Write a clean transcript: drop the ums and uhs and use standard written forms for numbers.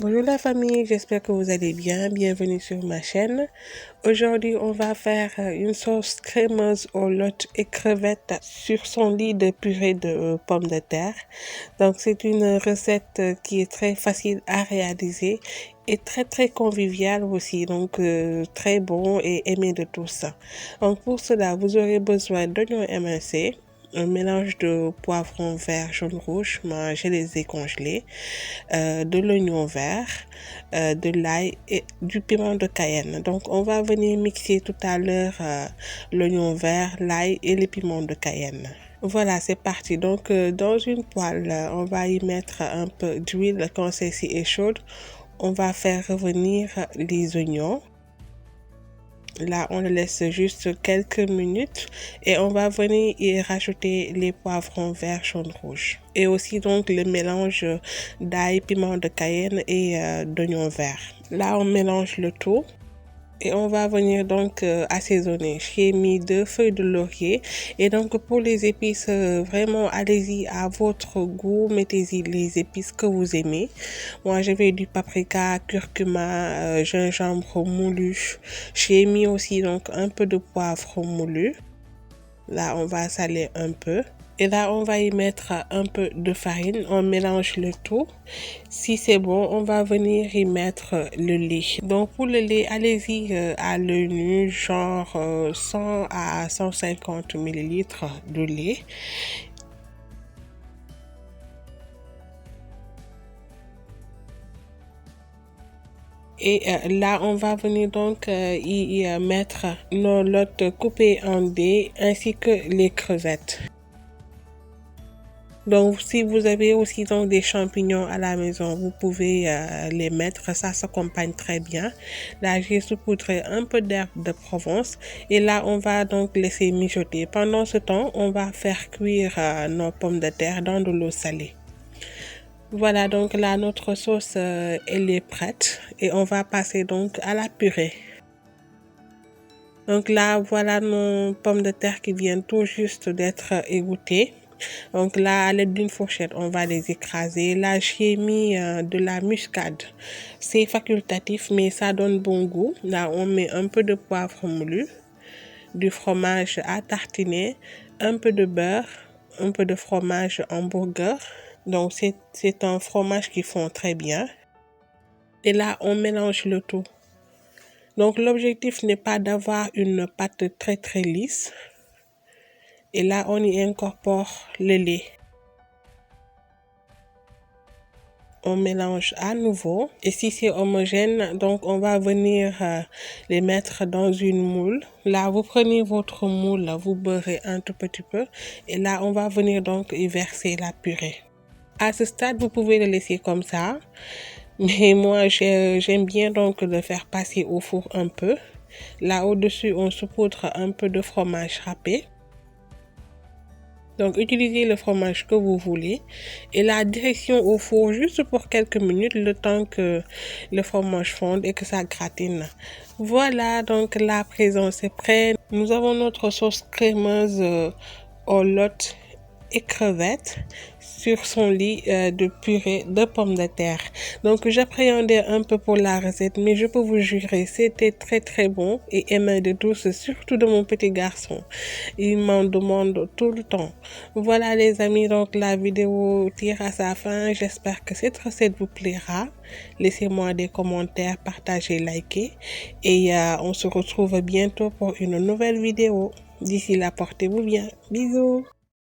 Bonjour la famille, j'espère que vous allez bien. Bienvenue sur ma chaîne. Aujourd'hui, on va faire une sauce crémeuse aux lottes et crevettes sur son lit de purée de pommes de terre. Donc, c'est une recette qui est très facile à réaliser et très conviviale aussi. Donc, très bon et aimé de tous. Donc, pour cela, vous aurez besoin d'oignons émincés, un mélange de poivrons vert, jaune, rouge. Moi, je les ai congelés. De l'oignon vert, de l'ail et du piment de Cayenne. Donc, on va venir mixer tout à l'heure l'oignon vert, l'ail et les piments de Cayenne. Voilà, c'est parti. Donc, dans une poêle, on va y mettre un peu d'huile quand celle-ci est chaude. On va faire revenir les oignons. Là, on le laisse juste quelques minutes et on va venir y rajouter les poivrons verts, jaune, rouge. Et aussi donc le mélange d'ail, piment de Cayenne et d'oignon vert. Là, on mélange le tout. Et on va venir donc assaisonner. J'ai mis 2 feuilles de laurier. Et donc pour les épices, vraiment allez-y à votre goût. Mettez-y les épices que vous aimez. Moi j'avais du paprika, curcuma, gingembre moulu. J'ai mis aussi donc un peu de poivre moulu. Là on va saler un peu. Et là, on va y mettre un peu de farine. On mélange le tout. Si c'est bon, on va venir y mettre le lait. Donc, pour le lait, allez-y à l'œil nu, genre 100 à 150 ml de lait. Et là, on va venir donc y mettre nos lottes coupées en dés ainsi que les crevettes. Donc, si vous avez aussi donc des champignons à la maison, vous pouvez les mettre. Ça s'accompagne très bien. Là, j'ai saupoudré un peu d'herbe de Provence. Et là, on va donc laisser mijoter. Pendant ce temps, on va faire cuire nos pommes de terre dans de l'eau salée. Voilà, donc là, notre sauce, elle est prête. Et on va passer donc à la purée. Donc là, voilà nos pommes de terre qui viennent tout juste d'être égouttées. Donc là, à l'aide d'une fourchette, on va les écraser. Là, j'ai mis de la muscade. C'est facultatif, mais ça donne bon goût. Là, on met un peu de poivre moulu, du fromage à tartiner, un peu de beurre, un peu de fromage hamburger. Donc, c'est un fromage qui fond très bien. Et là, on mélange le tout. Donc, l'objectif n'est pas d'avoir une pâte très lisse. Et là, on y incorpore le lait. On mélange à nouveau et si c'est homogène, donc on va venir les mettre dans une moule. Là, vous prenez votre moule, vous beurrez un tout petit peu et là, on va venir donc y verser la purée. À ce stade, vous pouvez le laisser comme ça, mais moi, j'aime bien donc le faire passer au four un peu. Là, au-dessus, on saupoudre un peu de fromage râpé. Donc, utilisez le fromage que vous voulez et la direction au four juste pour quelques minutes, le temps que le fromage fonde et que ça gratine. Voilà, donc la présent c'est prêt. Nous avons notre sauce crémeuse aux lottes et crevettes sur son lit de purée de pommes de terre. Donc j'appréhendais un peu pour la recette, mais je peux vous jurer, c'était très bon et aimé de tous, surtout de mon petit garçon. Il m'en demande tout le temps. Voilà les amis, donc la vidéo tire à sa fin. J'espère que cette recette vous plaira. Laissez-moi des commentaires, partagez, likez et on se retrouve bientôt pour une nouvelle vidéo. D'ici là, portez-vous bien. Bisous.